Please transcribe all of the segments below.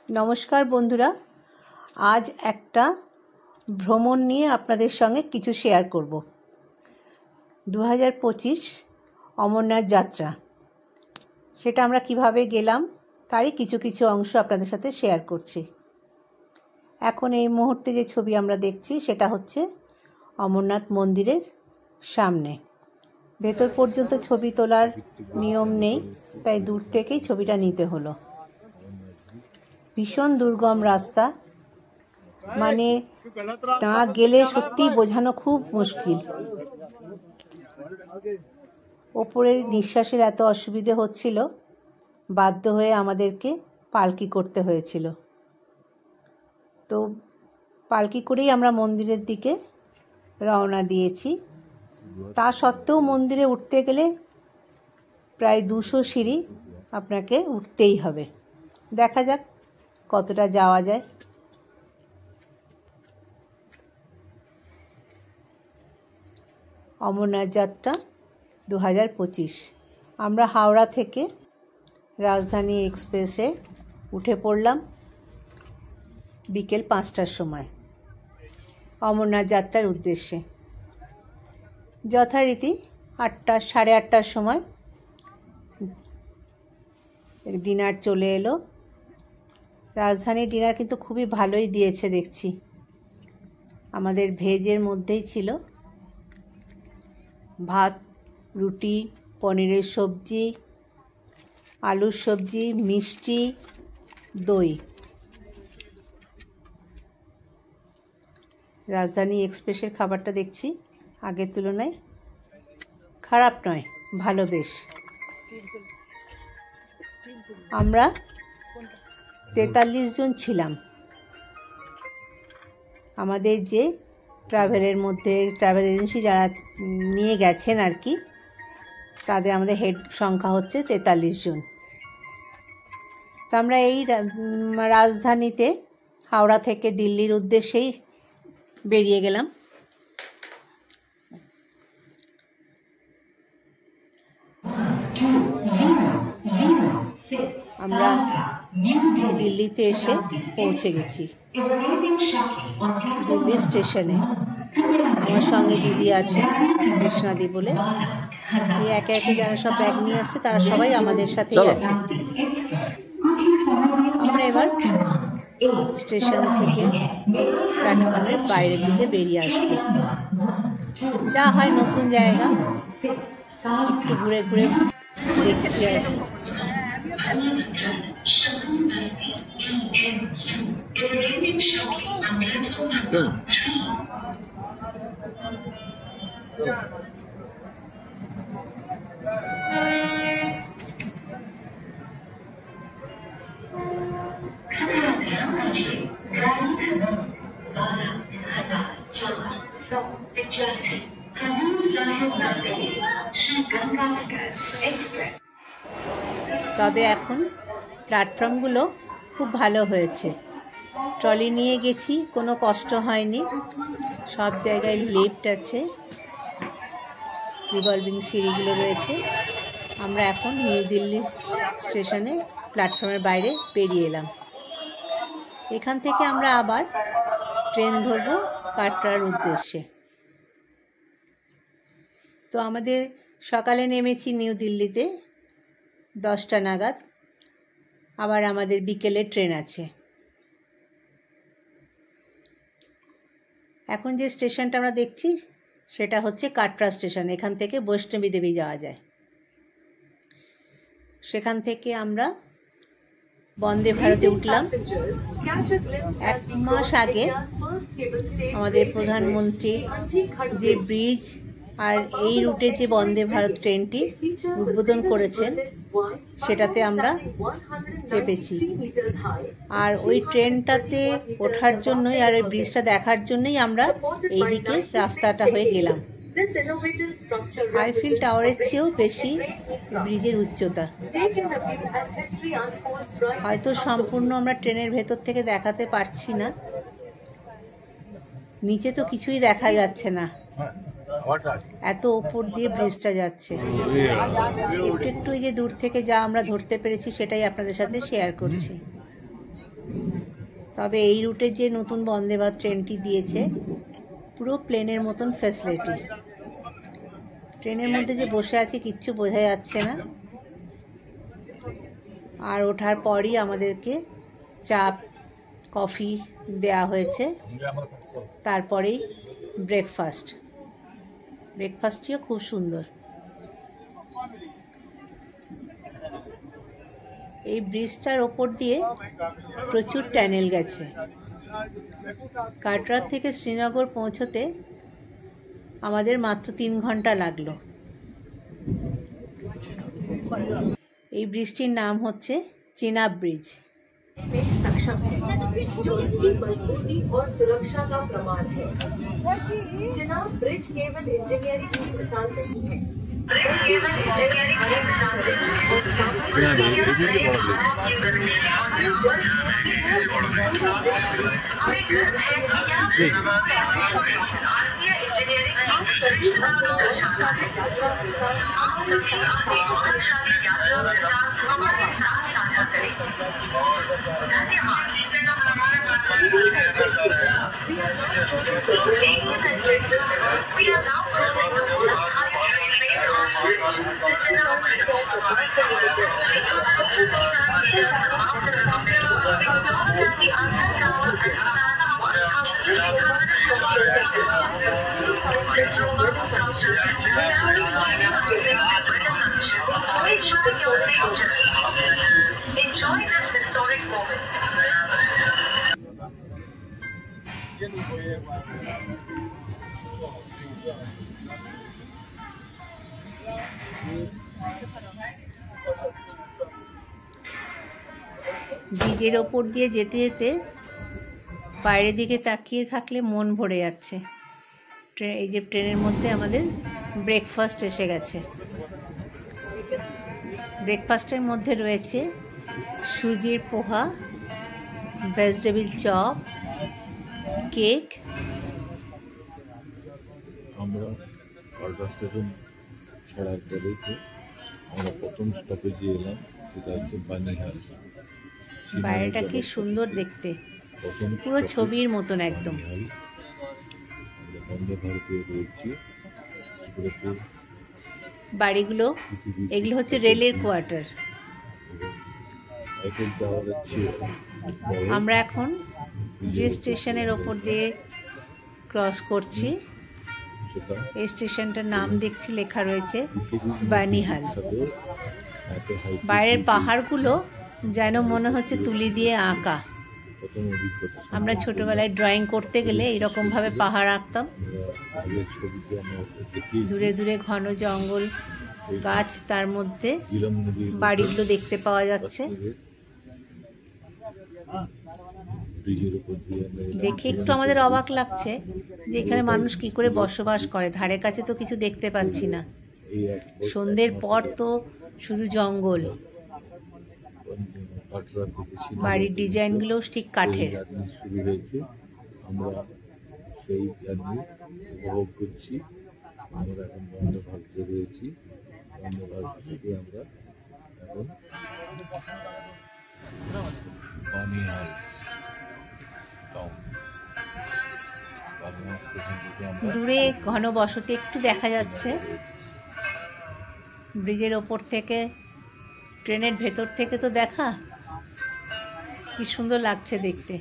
নমস্কার বন্ধুরা, আজ একটা ভ্রমণ নিয়ে আপনাদের সঙ্গে কিছু শেয়ার করব। 2025 অমরনাথ যাত্রা, সেটা আমরা কিভাবে গেলাম তারই কিছু কিছু অংশ আপনাদের সাথে শেয়ার করছি। এখন এই মুহূর্তে যে ছবি আমরা দেখছি সেটা হচ্ছে অমরনাথ মন্দিরের সামনে। ভেতর পর্যন্ত ছবি তোলার নিয়ম নেই, তাই দূর থেকেই ছবিটা নিতে হলো। ভীষণ দুর্গম রাস্তা, মানে না গেলে সত্যি বোঝানো খুব মুশকিল। ওপরে নিঃশ্বাসের এত অসুবিধে হচ্ছিল, বাধ্য হয়ে আমাদেরকে পালকি করতে হয়েছিল। তো পালকি করেই আমরা মন্দিরের দিকে রওনা দিয়েছি। তা সত্ত্বেও মন্দিরে উঠতে গেলে প্রায় 200 সিঁড়ি আপনাকে উঠতেই হবে। দেখা যাক কতটা যাওয়া যায়। অমরনাথ যাত্রা 2025। আমরা হাওড়া থেকে রাজধানী এক্সপ্রেসে উঠে পড়লাম বিকেল 5টার সময় অমরনাথ যাত্রার উদ্দেশ্যে। যথারীতি 8টা সাড়ে 8টার সময় ডিনার চলে এলো। রাজধানীর ডিনার কিন্তু খুবই ভালোই দিয়েছে দেখছি। আমাদের ভেজের মধ্যেই ছিল ভাত, রুটি, পনিরের সবজি, আলুর সবজি, মিষ্টি, দই। রাজধানী এক্সপ্রেসের খাবারটা দেখছি আগের তুলনায় খারাপ নয়, ভালো বেশ। আমরা 43 জন ছিলাম। আমাদের যে ট্রাভেল এজেন্সি যারা নিয়ে গেছেন আর কি, তাদের আমাদের হেড সংখ্যা হচ্ছে 43 জন। তো আমরা এই রাজধানীতে হাওড়া থেকে দিল্লির উদ্দেশ্যেই বেরিয়ে গেলাম। আমরা দিল্লিতে এসে পৌঁছে গেছি, দিল্লি স্টেশনে। আমার সঙ্গে দিদি আছে, কৃষ্ণাদি বলে। এই একে একে যারা সব ব্যাগ নিয়ে আসছে তারা সবাই আমাদের সাথেই আছে। আমরা এবার স্টেশন থেকে প্ল্যাটফর্মের বাইরের দিকে বেরিয়ে আসবো। যা হয় নতুন জায়গা, একটু ঘুরে ঘুরে দেখছি আর কি। তবে এখন প্ল্যাটফর্মগুলো খুব ভালো হয়েছে। ট্রলি নিয়ে গেছি, কোনো কষ্ট হয়নি। সব জায়গায় লিফট আছে, রিভলভিং সিঁড়িগুলো রয়েছে। আমরা এখন নিউ দিল্লি স্টেশনে প্ল্যাটফর্মের বাইরে বেরিয়ে এলাম। এখান থেকে আমরা আবার ট্রেন ধরব কাটরার উদ্দেশ্যে। তো আমাদের সকালে নেমেছি নিউ দিল্লিতে 10টা নাগাদ। আবার আমাদের বিকেলে ট্রেন আছে। এখন যে স্টেশনটা আমরা দেখছি সেটা হচ্ছে কাটরা স্টেশন। এখান থেকে বৈষ্ণবী দেবী যাওয়া যায়। সেখান থেকে আমরা বন্দে ভারতে উঠলাম। 1 মাস আগে আমাদের প্রধানমন্ত্রী যে ব্রিজ আর এই রুটে যে বন্দে ভারত ট্রেনটি উদ্বোধন করেছেন সেটাতে আমরা চেপেছি। আর ওই ট্রেনটাতে ওঠার জন্যই আর ওই ব্রিজটা দেখার জন্যই আমরা এইদিকে রাস্তাটা হয়ে গেলাম। আইফেল টাওয়ারের চেয়েও বেশি ব্রিজের উচ্চতা। হয়তো সম্পূর্ণ আমরা ট্রেনের ভেতর থেকে দেখাতে পারছি না, নিচে তো কিছুই দেখা যাচ্ছে না, এত উপর দিয়ে ব্রিজটা যাচ্ছে। একটু একটু যে দূর থেকে যা আমরা ধরতে পেরেছি সেটাই আপনাদের সাথে শেয়ার করছি। তবে এই রুটে যে নতুন বন্দে ভারত ট্রেনটি দিয়েছে পুরো প্লেনের মতন ফ্যাসিলিটি। ট্রেনের মধ্যে যে বসে আছি কিচ্ছু বোঝা যাচ্ছে না। আর ওঠার পরই আমাদেরকে চা কফি দেয়া হয়েছে, তারপরেই ব্রেকফাস্টটিও খুব সুন্দর। এই ব্রিজটার ওপর দিয়ে প্রচুর টানেল গেছে। কাটরা থেকে শ্রীনগর পৌঁছতে আমাদের মাত্র 3 ঘন্টা লাগলো। এই ব্রিজটির নাম হচ্ছে চেনাব ব্রিজ। सक्षम है जो इसकी मजबूती और सुरक्षा का प्रमाण है। चेनाब ब्रिज केवल इंजीनियरिंग की मिसाल नहीं है, enjoy this historic moment. ব্রিজের ওপর দিয়ে যেতে যেতে বাইরের দিকে তাকিয়ে থাকলে মন ভরে যাচ্ছে। এই যে ট্রেনের মধ্যে আমাদের ব্রেকফাস্ট এসে গেছে। ব্রেকফাস্টের মধ্যে রয়েছে সুজির পোহা, ভেজিটেবল চপ, কেক। আমরা কাটরা স্টেশন ছাড়ার পরেই আমরা প্রথম স্টপেজে এলাম, সেটা হচ্ছে বানিহাল। বাইরেটা কি সুন্দর দেখতে, পুরো ছবির মতন একদম। আমরা বন্দে ভারতে রয়েছি। বাড়িগুলো এগুলো হচ্ছে রেলের কোয়ার্টার। আমরা এখন যে স্টেশনের ওপর দিয়ে ক্রস করছি এই স্টেশনটার নাম দেখছি লেখা রয়েছে বানিহাল। বাইরের পাহাড়গুলো যেন মনে হচ্ছে তুলি দিয়ে আঁকা। আমরা ছোটবেলায় ড্রয়িং করতে গেলে এরকম ভাবে পাহাড় আঁকতাম। দূরে দূরে ঘন জঙ্গল, গাছ, তার মধ্যে বাড়িগুলো দেখতে পাওয়া যাচ্ছে। দেখে একটু আমাদের অবাক লাগছে যে এখানে মানুষ কি করে বসবাস করে, ধারে কাছে তো কিছু দেখতে পাচ্ছি না। সন্ধ্যের পর তো শুধু জঙ্গল। বাড়ির ডিজাইনগুলো ঠিক কাঠের। শুরু হয়েছে, আমরা সেই জার্নি উপভোগ করছি। আমরা এখন বন্দে ভারতে রয়েছি। বন্দে ভারত থেকে আমরা এখন বানিহাল দূরে ঘন বসতি একটু দেখা যাচ্ছে। ব্রিজের ওপর থেকে, ট্রেনের ভেতর থেকে তো দেখা কি সুন্দর লাগছে দেখতে।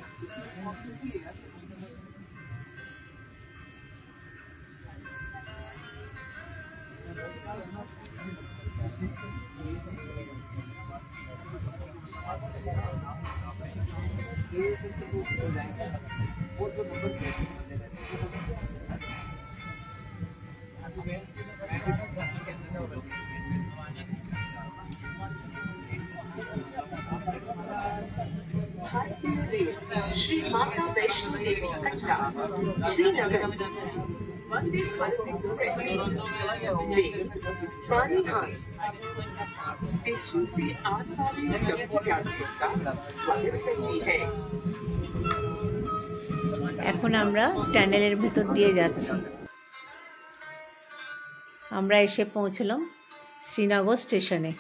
श्री माता वैष्णो देवी कटरा श्रीनगर वंदे भारत एक्सप्रेस बानीहाल स्टेशन से आने वाले सभी यात्रियों का स्वागत करती है। এখন আমরা টানেলের ভেতর দিয়ে যাচ্ছি। আমরা এসে পৌঁছলাম শ্রীনগর স্টেশনে।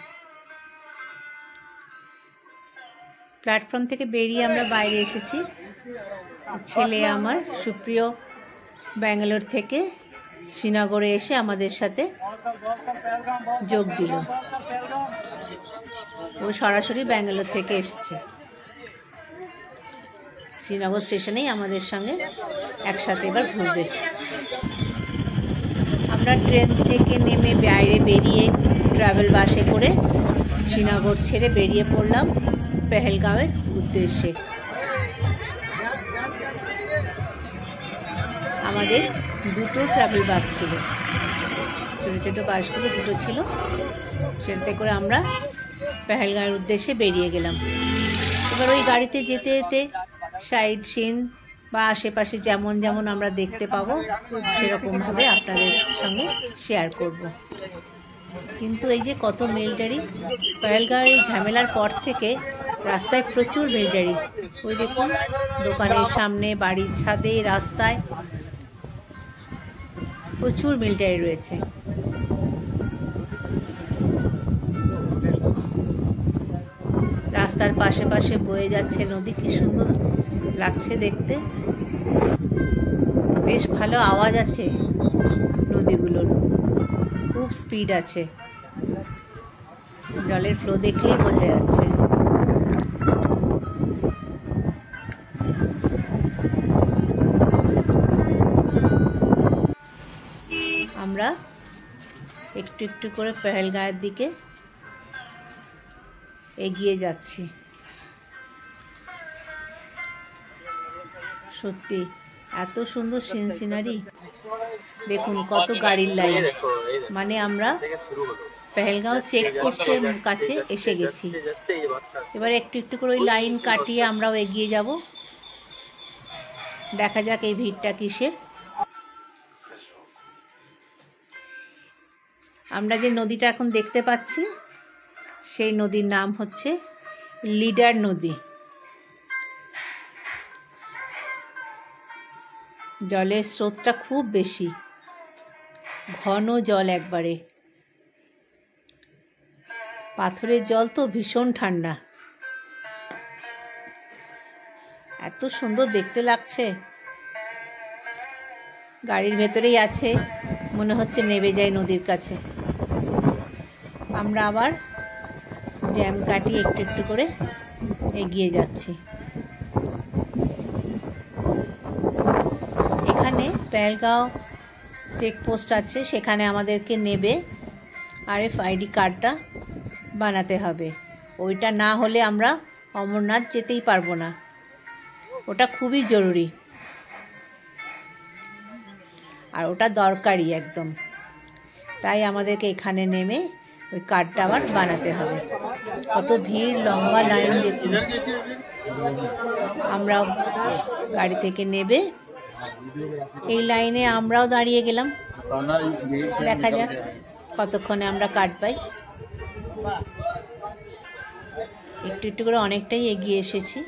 প্ল্যাটফর্ম থেকে বেরিয়ে আমরা বাইরে এসেছি। ছেলে আমার সুপ্রিয় ব্যাঙ্গালোর থেকে শ্রীনগরে এসে আমাদের সাথে যোগ দিল। ও সরাসরি ব্যাঙ্গালোর থেকে এসেছে। শ্রীনগর স্টেশনেই আমাদের সঙ্গে একসাথে এবার ঘুরবে। আমরা ট্রেন থেকে নেমে বাইরে বেরিয়ে ট্রাভেল বাসে করে শ্রীনগর ছেড়ে বেরিয়ে পড়লাম পেহেলগাঁওয়ের উদ্দেশ্যে। আমাদের দুটো ট্রাভেল বাস ছিল, ছোটো ছোটো বাসগুলো দুটো ছিল, সেটাতে করে আমরা পেহেলগাঁওয়ের উদ্দেশ্যে বেরিয়ে গেলাম। এবার ওই গাড়িতে যেতে যেতে সাইড সিন বা আশেপাশে যেমন যেমন আমরা দেখতে পাবো সেরকমভাবে আপনাদের সঙ্গে শেয়ার করব। কিন্তু এই যে কত মিলিটারি, পেহেলগাঁওয়ের ঝামেলার পর থেকে রাস্তায় প্রচুর মিলিটারি। ওই দেখুন দোকানের সামনে, বাড়ির ছাদে, রাস্তায় প্রচুর মিলিটারি রয়েছে। রাস্তার পাশে পাশে বয়ে যাচ্ছে নদী, কি সুন্দর লাগছে দেখতে। বেশ ভালো আওয়াজ আছে নদীগুলোর, খুব স্পিড আছে, জলের ফ্লো দেখলেই বোঝা যাচ্ছে। আমরা একটু একটু করে পেহেলগাঁওয়ের দিকে এগিয়ে যাচ্ছি। সত্যি এত সুন্দর সিনারি, দেখুন কত গাড়ির লাইন। মানে আমরা পেহেলগাঁও চেকপোস্টের কাছে এসে গেছি। এবার একটু একটু করে ওই লাইন কাটিয়ে আমরাও এগিয়ে যাব। দেখা যাক এই ভিড়টা কিসের। আমরা যে নদীটা এখন দেখতে পাচ্ছি সেই নদীর নাম হচ্ছে লিডার নদী। জলের স্রোতটা খুব বেশি, ঘন জল একবারে। পাথরের জল তো ভীষণ ঠান্ডা, এত সুন্দর দেখতে লাগছে। গাড়ির ভেতরেই আছে, মনে হচ্ছে নেমে যায় নদীর কাছে। আমরা আবার জ্যাম কাটিয়ে একটু একটু করে এগিয়ে যাচ্ছি। এখানে পেহেলগাঁও চেকপোস্ট আছে, সেখানে আমাদেরকে নেবে RFID কার্ডটা বানাতে হবে। ওইটা না হলে আমরা অমরনাথ যেতেই পারবো না, ওটা খুবই জরুরি আর ওটা দরকারি একদম। তাই আমাদেরকে এখানে নেমে ওই কার্ডটা আবার বানাতে হবে। কত ভিড়, লম্বা লাইন দেখুন। আমরা গাড়ি থেকে নেবে এই লাইনে আমরাও দাঁড়িয়ে গেলাম। দেখা যাক কতক্ষণে আমরা কার্ড পাই। একটু একটু করে অনেকটাই এগিয়ে এসেছি।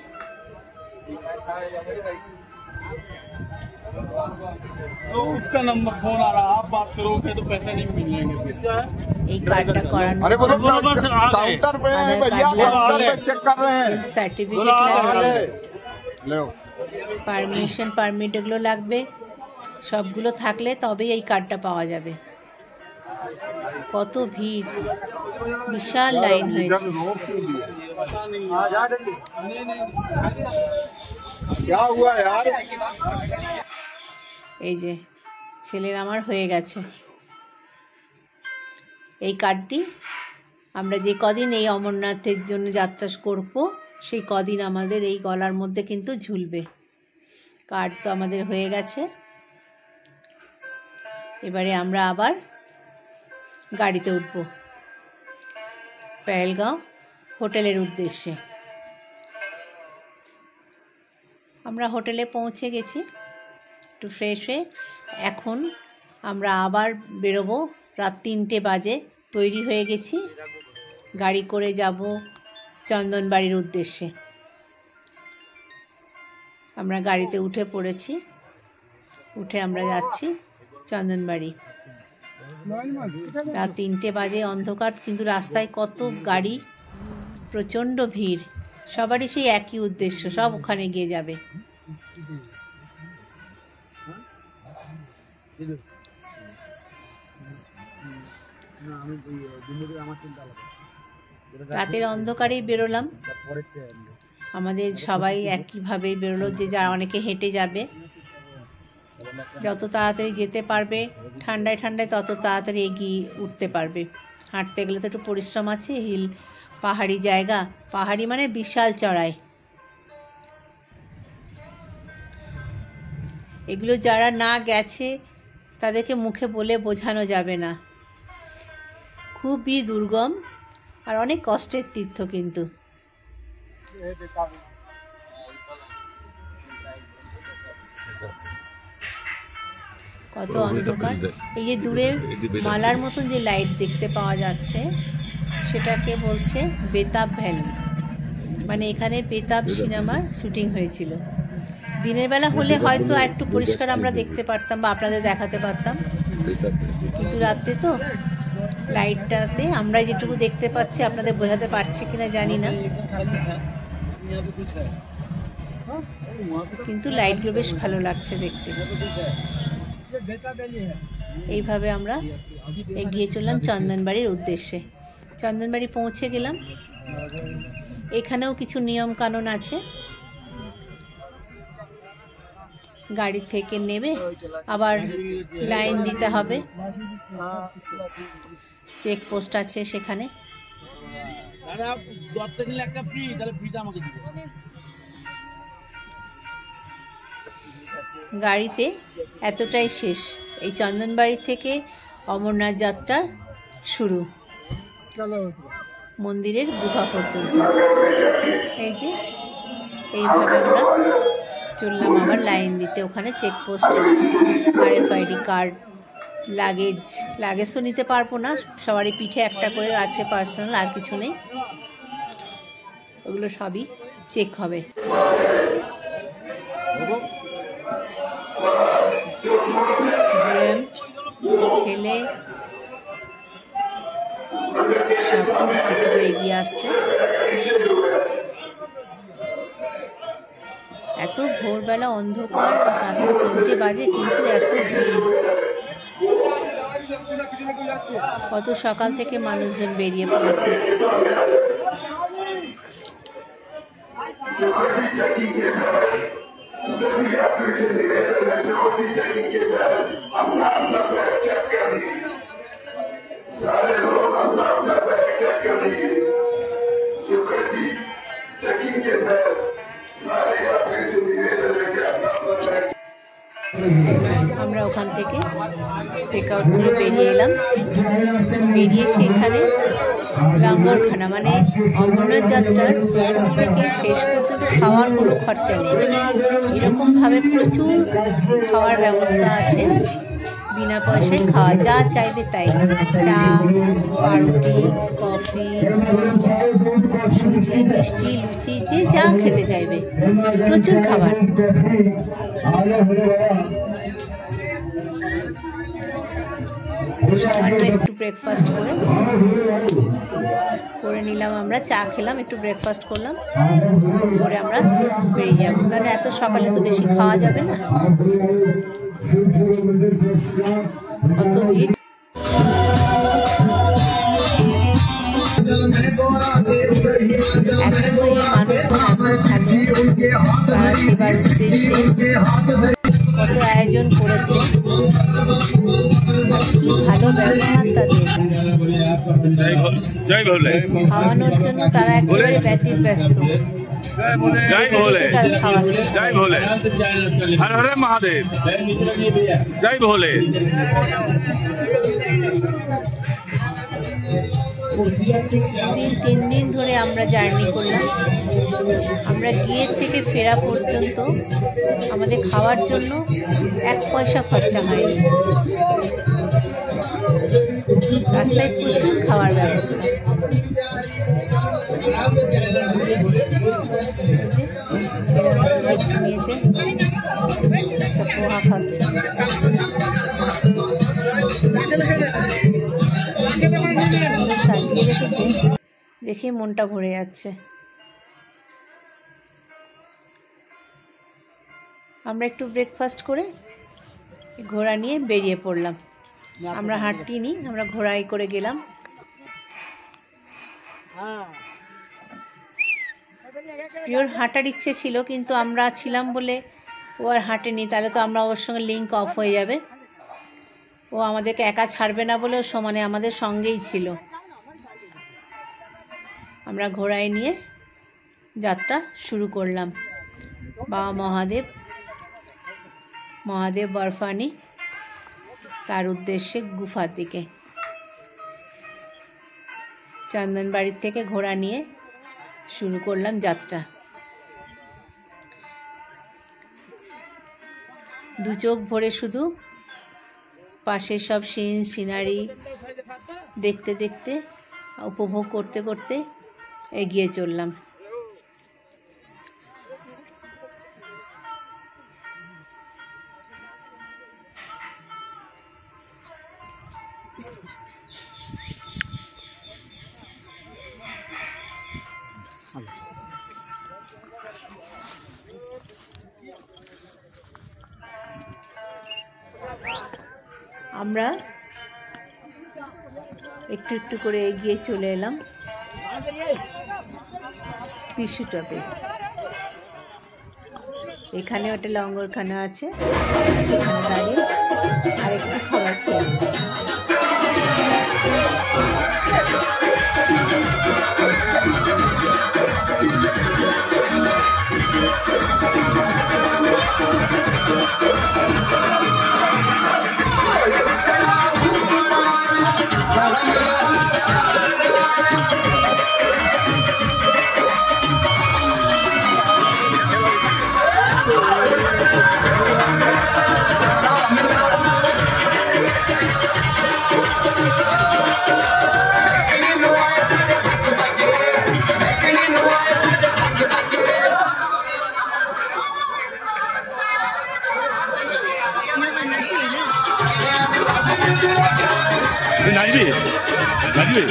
तो उसका नंबर फोन आ रहा, आप बात करोगे तो पैसे नहीं मिलेंगे। এই কার্ডটা করানো, अरे बोलो काउंटर पे है भैया, काउंटर पे चेक कर रहे हैं। সার্টিফিকেট লাগবে, लो পারমিট এগুলো লাগবে। সবগুলো থাকলে তবেই এই কার্ডটা পাওয়া যাবে। কত ভিড়, বিশাল লাইন হয়েছে। क्या हुआ यार? এই যে ছেলের আমার হয়ে গেছে। এই কার্ডটি আমরা যে কদিন এই অমরনাথের জন্য যাত্রা করব সেই কদিন আমাদের এই গলার মধ্যে কিন্তু ঝুলবে। কার্ড তো আমাদের হয়ে গেছে। এবারে আমরা আবার গাড়িতে উঠব পেহেলগাঁও হোটেলের উদ্দেশ্যে। আমরা হোটেলে পৌঁছে গেছি, একটু ফ্রেশ হয়ে এখন আমরা আবার বেরোবো। রাত 3টে বাজে, তৈরি হয়ে গেছি, গাড়ি করে যাব চন্দনবাড়ির উদ্দেশ্যে। আমরা গাড়িতে উঠে পড়েছি, উঠে আমরা যাচ্ছি চন্দনবাড়ি। রাত 3টে বাজে, অন্ধকার, কিন্তু রাস্তায় কত গাড়ি, প্রচণ্ড ভিড়। সবারই সেই একই উদ্দেশ্য, সব ওখানে গিয়ে যাবে। রাতের অন্ধকারেই বেরোলাম, আমাদের সবাই একইভাবেই বেরোলো, যে যা অনেকে হেঁটে যাবে। যত তাড়াতাড়ি যেতে পারবে ঠান্ডায় ঠান্ডায় তত তাড়াতাড়ি এগিয়ে উঠতে পারবে। হাঁটতে গেলে তো একটু পরিশ্রম আছে, হিল পাহাড়ি জায়গা, পাহাড়ি মানে বিশাল চড়াই। এগুলো যারা না গেছে তাদেরকে মুখে বলে বোঝানো যাবে না, খুবই দুর্গম আর অনেক কষ্টের তীর্থ। কিন্তু কত অন্ধকার। এই যে দূরে মালার মতন যে লাইট দেখতে পাওয়া যাচ্ছে সেটাকে বলছে বেতাব ভ্যালি, মানে এখানে বেতাব সিনেমার শুটিং হয়েছিল। দিনের বেলা হলে হয়তো একটু পরিষ্কার আমরা দেখতে পারতাম বা আপনাদের দেখাতে পারতাম, কিন্তু রাতে তো লাইটটাতে আমরা যেটুকু দেখতে পাচ্ছি আপনাদের বোঝাতে পারছি কিনা জানি না, কিন্তু লাইটগুলো বেশ ভালো লাগছে দেখতে। এইভাবে আমরা এগিয়ে চললাম চন্দনবাড়ির উদ্দেশ্যে। চন্দনবাড়ি পৌঁছে গেলাম। এখানেও কিছু নিয়ম কানুন আছে, গাড়ি থেকে নেমে আবার লাইন দিতে হবে, চেকপোস্ট আছে সেখানে। গাড়িতে এতটাই শেষ, এই চন্দনবাড়ি থেকে অমরনাথ যাত্রা শুরু, মন্দিরের গুহা পর্যন্ত। এই যে এইভাবে আমরা চললাম আবার লাইন দিতে, ওখানে চেকপোস্টে RFID কার্ড, লাগেজ তো নিতে পারবো না, সবারই পিঠে একটা করে আছে পার্সোনাল, আর কিছু নেই, ওগুলো সবই চেক হবে। ছেলে সব এগিয়ে আসছে। এত ভোরবেলা অন্ধকার, রাত 3টে বাজে, কিন্তু এত ভিড়। কত সকাল থেকে মানুষজন বেরিয়ে পড়েছে। আমরা ওখান থেকে চেক আউট করে বেরিয়ে এলাম। বেরিয়ে সেখানে লাঙ্গরখানা, মানে অমরনাথ যাত্রার শুরু থেকে শেষ পর্যন্ত খাওয়ার কোনো খরচা নেই। এরকমভাবে প্রচুর খাওয়ার ব্যবস্থা আছে, বিনা পয়সায় খাওয়া যা চাইবে তাই, চা, পাউরুটি, কফি, সুজি, মিষ্টি, লুচি, যে যা খেতে চাইবে, প্রচুর খাবার। একটু ব্রেকফাস্ট করে নিলাম, আমরা চা খেলাম, একটু ব্রেকফাস্ট করলাম, করে আমরা বেরিয়ে যাবো, কারণ এত সকালে তো বেশি খাওয়া যাবে না, কত ভিড়। এখন তো এই মানুষজন থাকে, তারা সেবার উদ্দেশ্যে কত আয়োজন করেছে, কি ভালো ব্যবহার তাদের, খাওয়ানোর জন্য তারা একেবারে ব্যতিব্যস্ত। জয় ভোলে, জয় ভোলে, হর হর মহাদেব, জয় ভোলে। 3 দিন ধরে আমরা জার্নি করলাম। আমরা গিয়ে থেকে ফেরা পর্যন্ত আমাদের খাওয়ার জন্য 1 পয়সা খরচা হয়নি। রাস্তায় প্রচুর খাওয়ার ব্যবস্থা। নিয়েছে, আচ্ছা পোহা খাচ্ছে। সাজিয়ে রেখেছে, দেখে মনটা ভরে যাচ্ছে। আমরা একটু ব্রেকফাস্ট করে ঘোড়া নিয়ে বেরিয়ে পড়লাম। আমরা হাঁটিনি, আমরা ঘোড়ায় করে গেলাম। প্রিয়র হাঁটার ইচ্ছে ছিল, কিন্তু আমরা ছিলাম বলে ও আর হাঁটেনি, তাহলে তো আমরা ওর সঙ্গে লিঙ্ক অফ হয়ে যাবে। ও আমাদেরকে একা ছাড়বে না বলে সমানে আমাদের সঙ্গেই ছিল। আমরা ঘোড়ায় নিয়ে যাত্রা শুরু করলাম বাবা মহাদেব বরফানি তার উদ্দেশ্যে গুফার দিকে। চন্দনবাড়ির থেকে ঘোড়া নিয়ে শুরু করলাম যাত্রা। দু চোখ ভরে শুধু পাশের সব সিনারি দেখতে দেখতে, উপভোগ করতে করতে এগিয়ে চললাম। আমরা একটু একটু করে এগিয়ে চলে এলাম পিসু টপে। এখানে একটা লঙ্গরখানা আছে, সেখানে দাঁড়িয়ে আরেকটু খাবার খেয়ে। নাচবে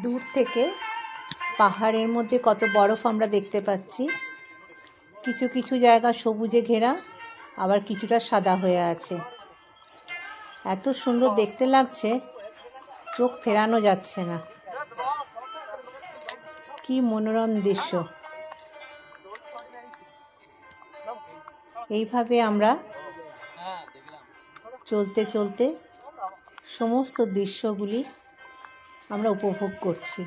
দূর থেকে পাহাড়ের মধ্যে কত বরফ আমরা দেখতে পাচ্ছি। কিছু কিছু জায়গা সবুজে ঘেরা, আবার কিছুটা সাদা হয়ে আছে। এত সুন্দর দেখতে লাগছে, চোখ ফেরানো যাচ্ছে না। কি মনোরম দৃশ্য। এইভাবে আমরা চলতে চলতে সমস্ত দৃশ্যগুলি আমরা উপভোগ করছি।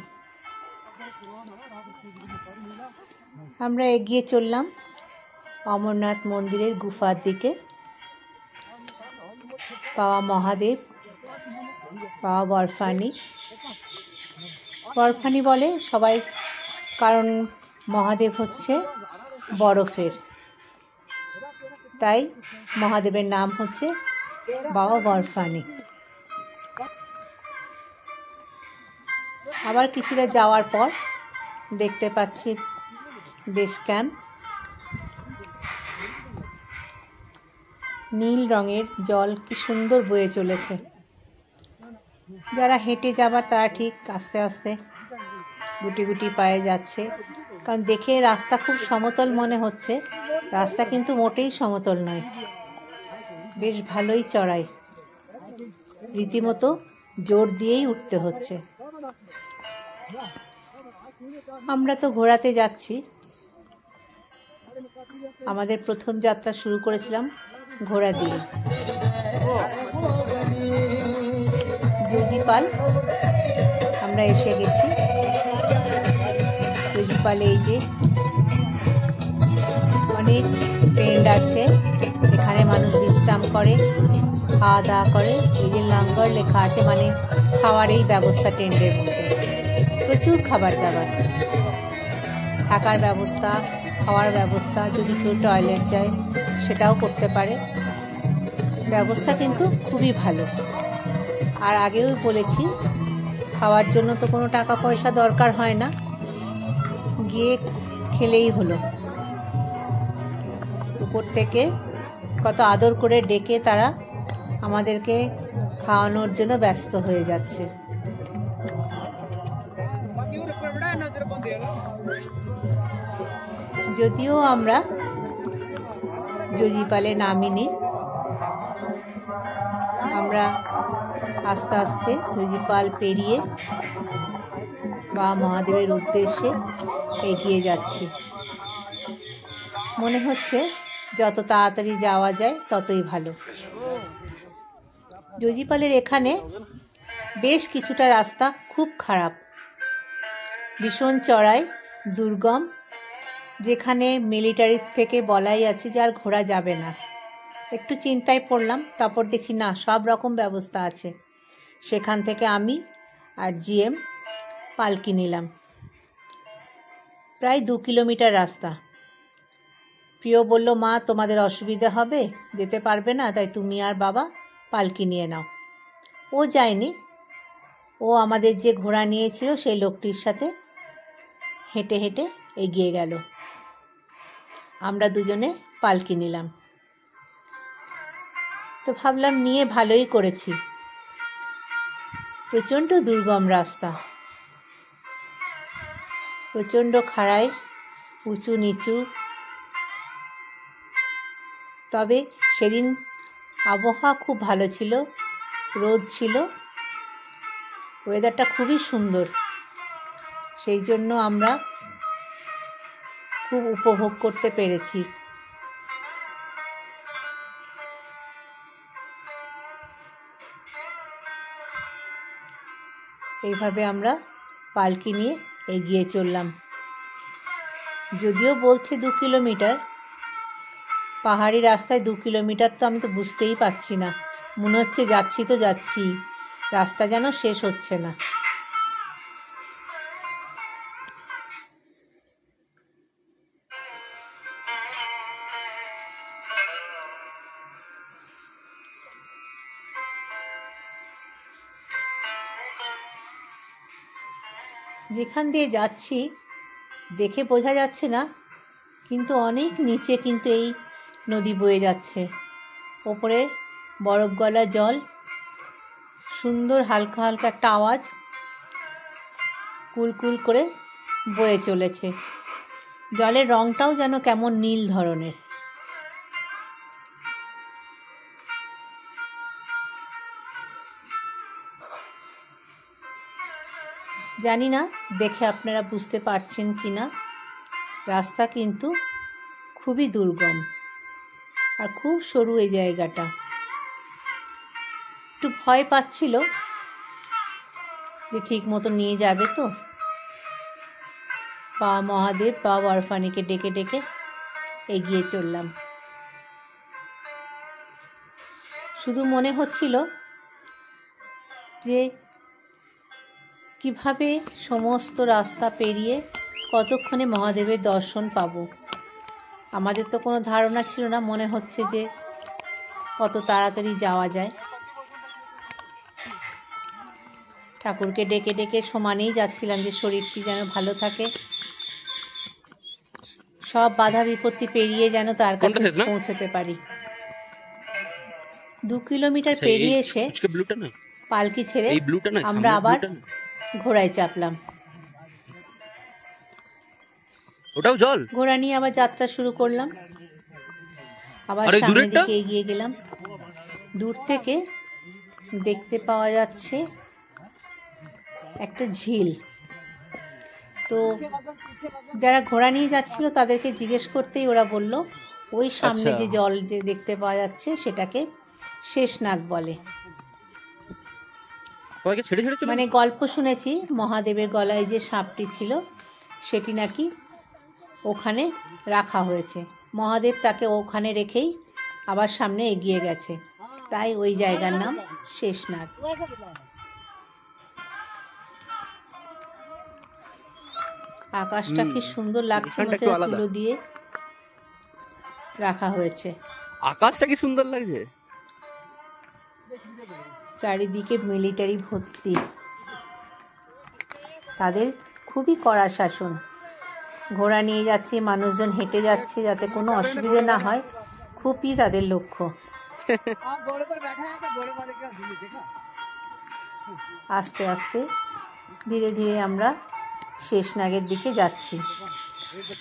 আমরা এগিয়ে চললাম অমরনাথ মন্দিরের গুফার দিকে। বাবা মহাদেব, বাবা বরফানি বলে সবাই, কারণ মহাদেব হচ্ছে বরফের, তাই মহাদেবের নাম হচ্ছে বাবা বরফানি। আবার কিছুটা যাওয়ার পর দেখতে পাচ্ছি বেস ক্যাম্প। নীল রঙের জল কি সুন্দর বয়ে চলেছে। যারা হেঁটে যাবার তারা ঠিক আস্তে আস্তে গুটি গুটি পায়ে যাচ্ছে, কারণ দেখে রাস্তা খুব সমতল মনে হচ্ছে। রাস্তা কিন্তু মোটেই সমতল নয়, বেশ ভালোই চড়াই, রীতিমতো জোর দিয়েই উঠতে হচ্ছে। আমরা তো ঘোরাতে যাচ্ছি। আমাদের প্রথম যাত্রা শুরু করেছিলাম ঘোড়া দিয়ে। জজিপাল আমরা এসে গেছি। জজিপালে এই যে অনেক টেন্ট আছে, এখানে মানুষ বিশ্রাম করে, খাওয়া দাওয়া করে। এই যে লাঙ্গর লেখা আছে, মানে খাওয়ারই ব্যবস্থা টেন্টের মধ্যে। প্রচুর খাবার দাবার, থাকার ব্যবস্থা, খাওয়ার ব্যবস্থা, যদি কেউ টয়লেট যায় সেটাও করতে পারে। ব্যবস্থা কিন্তু খুবই ভালো। আর আগেও বলেছি, খাওয়ার জন্য তো কোনো টাকা পয়সা দরকার হয় না, গিয়ে খেলেই হলো। উপর থেকে কত আদর করে ডেকে তারা আমাদেরকে খাওয়ানোর জন্য ব্যস্ত হয়ে যাচ্ছে। যদিও আমরা জজিপালে নামিনি, আমরা আস্তে আস্তে জজিপাল পেরিয়ে বা মহাদেবের উদ্দেশ্যে এগিয়ে যাচ্ছি। মনে হচ্ছে যত তাড়াতাড়ি যাওয়া যায় ততই ভালো। জজিপালের এখানে বেশ কিছুটা রাস্তা খুব খারাপ, ভীষণ চড়াই, দুর্গম, যেখানে মিলিটারির থেকে বলাই আছে যে আর ঘোরা যাবে না। একটু চিন্তায় পড়লাম, তারপর দেখি না, সব রকম ব্যবস্থা আছে। সেখান থেকে আমি আর জিএম পালকি নিলাম। প্রায় 2 কিলোমিটার রাস্তা। প্রিয় বলল, মা তোমাদের অসুবিধা হবে, যেতে পারবে না, তাই তুমি আর বাবা পালকি নিয়ে নাও। ও যায়নি, ও আমাদের যে ঘোড়া নিয়েছিল সেই লোকটির সাথে হেঁটে হেঁটে এগিয়ে গেল। আমরা দুজনে পালকি নিলাম। তো ভাবলাম নিয়ে ভালোই করেছি। প্রচণ্ড দুর্গম রাস্তা, প্রচণ্ড খাড়াই, উঁচু নিচু। তবে সেদিন আবহাওয়া খুব ভালো ছিল, রোদ ছিল, ওয়েদারটা খুবই সুন্দর। সেই জন্য আমরা খুব উপভোগ করতে পেরেছি। এইভাবে আমরা পালকি নিয়ে এগিয়ে চললাম। যদিও বলছে 2 কিলোমিটার, পাহাড়ি রাস্তায় 2 কিলোমিটার তো আমি তো বুঝতেই পারছি না। মনে হচ্ছে যাচ্ছি তো যাচ্ছি, রাস্তা যেন শেষ হচ্ছে না। যেখান দিয়ে যাচ্ছি দেখে বোঝা যাচ্ছে না, কিন্তু অনেক নিচে কিন্তু এই নদী বয়ে যাচ্ছে। ওপরে বরফ গলা জল, সুন্দর হালকা হালকা একটা আওয়াজ, কুলকুল করে বয়ে চলেছে। জলের রংটাও যেন কেমন নীল ধরনের। জানি না দেখে আপনারা বুঝতে পারছেন কি না, রাস্তা কিন্তু খুবই দুর্গম আর খুব সরু এই জায়গাটা। একটু ভয় পাচ্ছিল যে ঠিক মতো নিয়ে যাবে তো। পা মহাদেব পা বরফানিকে ডেকে ডেকে এগিয়ে চললাম। শুধু মনে হচ্ছিল যে কিভাবে সমস্ত রাস্তা পেরিয়ে কতক্ষণে মহাদেবের দর্শন পাব। আমাদের তো কোনো ধারণা ছিল না, মনে হচ্ছে যে কত তাড়াতাড়ি যাওয়া যায়। ঠাকুরকে ডেকে ডেকে সমানেই যাচ্ছিলাম যে শরীরটি যেন ভালো থাকে, সব বাধা বিপত্তি পেরিয়ে যেন তার কাছে পৌঁছতে পারি। 2 কিলোমিটার পেরিয়ে এসে পালকি ছেড়ে আমরা আবার ঘোড়ায় চাপলাম। ওটাও জল। ঘোড়া নিয়ে আবার যাত্রা শুরু করলাম। আবার সামনের দিকে এগিয়ে গেলাম। দূর থেকে দেখতে পাওয়া যাচ্ছে একটা ঝিল। তো তো যারা ঘোড়া নিয়ে যাচ্ছিল তাদেরকে জিজ্ঞেস করতেই ওরা বলল ওই সামনে যে জল যে দেখতে পাওয়া যাচ্ছে সেটাকে শেষনাগ বলে। মানে গল্প শুনেছি মহাদেবের গলায় যে সাপটি ছিল সেটি নাকি ওখানে রাখা হয়েছে, মহাদেব তাকে ওখানে রেখেই আবার সামনে এগিয়ে গেছে, তাই ওই জায়গার নাম শেষনাগ। আকাশটা কি সুন্দর লাগছে, তুলো দিয়ে রাখা হয়েছে। আকাশটা কি সুন্দর লাগছে, চারিদিকে মিলিটারি ভর্তি, তাদের খুবই কড়া শাসন। ঘোড়া নিয়ে যাচ্ছে, মানুষজন হেঁটে যাচ্ছে যাতে কোনো অসুবিধা না হয়, খুবই তাদের লক্ষ্য। আস্তে আস্তে ধীরে ধীরে আমরা শেষনাগের দিকে যাচ্ছি।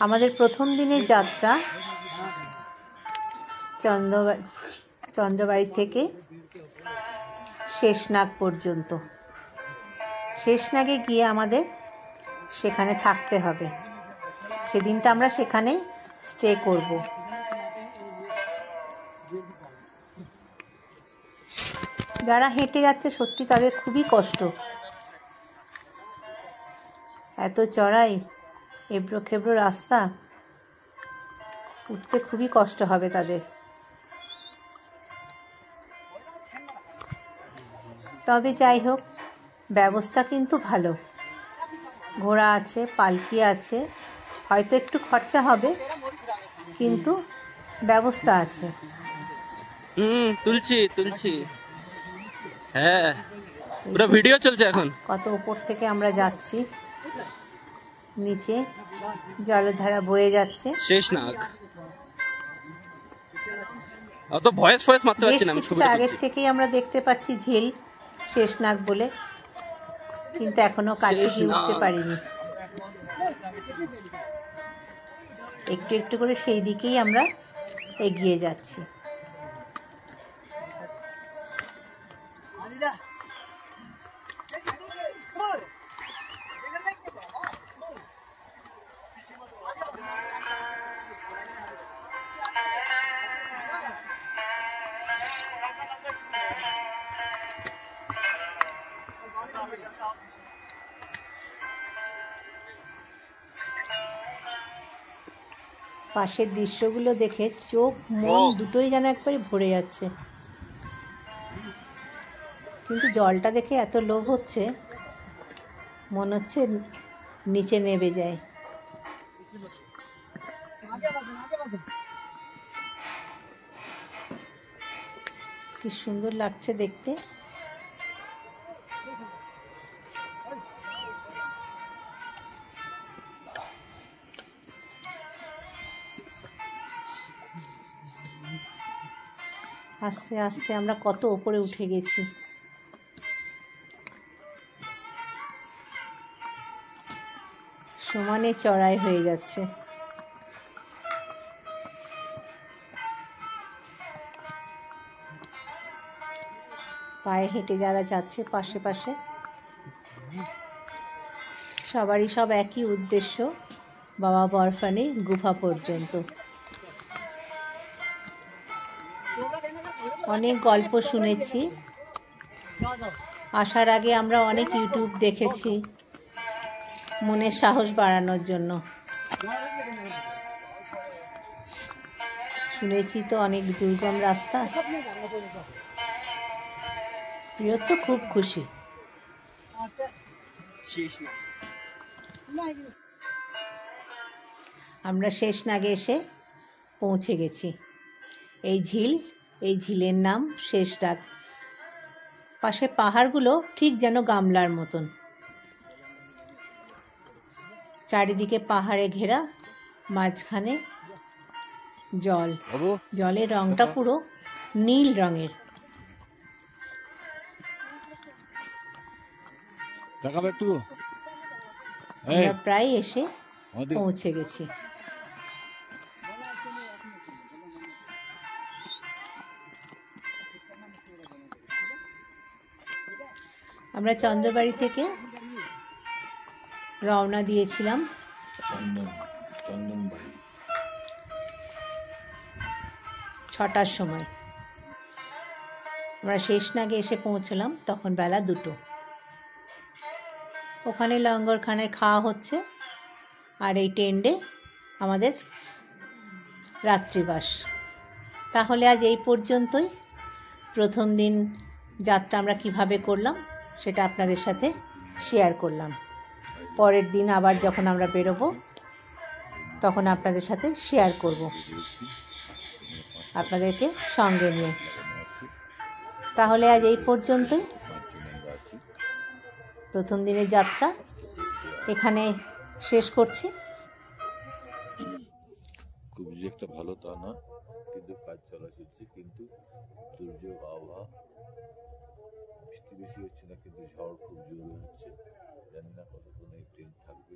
আমাদের প্রথম দিনের যাত্রা চন্দ্রবাড়ি থেকে শেষনাগ পর্যন্ত। শেষনাগে গিয়ে আমাদের সেখানে থাকতে হবে, সেদিনটা আমরা সেখানে স্টে করব। যারা হেঁটে যাচ্ছে সত্যি তাদের খুবই কষ্ট, এত চড়াই, এবড়ো খেবড়ো রাস্তা, উঠতে খুবই কষ্ট হবে তাদের। তবে যাই হোক, ব্যবস্থা কিন্তু ভালো, ঘোড়া আছে, পালকি আছে, হয়তো একটু খরচা হবে কিন্তু ব্যবস্থা আছে। তুলছি হ্যাঁ, পুরো ভিডিও চলছে এখন। কত উপর থেকে আমরা যাচ্ছি, নিচে জলধারা বয়ে যাচ্ছে। শেষনাগ অত ভয়েস মারতে পারছি না আমি, ছবিটা আগের থেকেই আমরা দেখতে পাচ্ছি ঝিল শেষনাগ বলে, কিন্তু এখনো কাছে গিয়ে উঠতে পারিনি। একটু একটু করে সেই দিকেই আমরা এগিয়ে যাচ্ছি। পাশের দৃশ্যগুলো দেখে চোখ মন দুটোই যেন একবারে ভরে যাচ্ছে, কিন্তু জলটা দেখে এত লোভ হচ্ছে, মনে হচ্ছে নিচে নেমে যায়। কি সুন্দর লাগছে দেখতে। আস্তে আস্তে আমরা কত উপরে উঠে গেছি। সমানে চড়াই হয়ে যাচ্ছে। পায়ে হেঁটে যারা যাচ্ছে পাশে পাশে, সবারই সব একই উদ্দেশ্য, বাবা বরফানির গুফা পর্যন্ত। অনেক গল্প শুনেছি, আসার আগে আমরা অনেক ইউটিউব দেখেছি মনের সাহস বাড়ানোর জন্য। শুনেছি তো অনেক দুর্গম রাস্তা। প্রিয় তো খুব খুশি। আমরা শেষনাগে এসে পৌঁছে গেছি। এই ঝিলের নাম শেষনাগ। পাশে পাহাড়গুলো ঠিক যেন গামলার মতন, চারিদিকে পাহাড়ে ঘেরা, মাঝখানে জল, জলের রংটা পুরো নীল রঙের। আমরা প্রায় এসে পৌঁছে গেছি। আমরা চন্দ্রবাড়ি থেকে রওনা দিয়েছিলাম চন্দনবাড়ি 6টার সময়। আমরা শেষনাগে এসে পৌঁছলাম তখন বেলা 2টো। ওখানে লঙ্গরখানায় খাওয়া হচ্ছে আর এই টেন্টে আমাদের রাত্রিবাস। তাহলে আজ এই পর্যন্তই। প্রথম দিন যাত্রা আমরা কিভাবে করলাম সেটা আপনাদের সাথে শেয়ার করলাম। পরের দিন আবার যখন আমরা বেরোবো তখন আপনাদের সাথে শেয়ার করব, আপনাদেরকে সঙ্গে নিয়ে। তাহলে আজ এই পর্যন্তই। প্রথম দিনের যাত্রা এখানে শেষ করছি। খুব যে একটা ভালো তা না, কিন্তু কাজ চলা চলছে। কিন্তু দুর্যোগ আবহাওয়া, বৃষ্টি বেশি হচ্ছে না, কিন্তু ঝড় খুব জোরে হচ্ছে। জানি না কতক্ষণ এই ট্রেন থাকবে।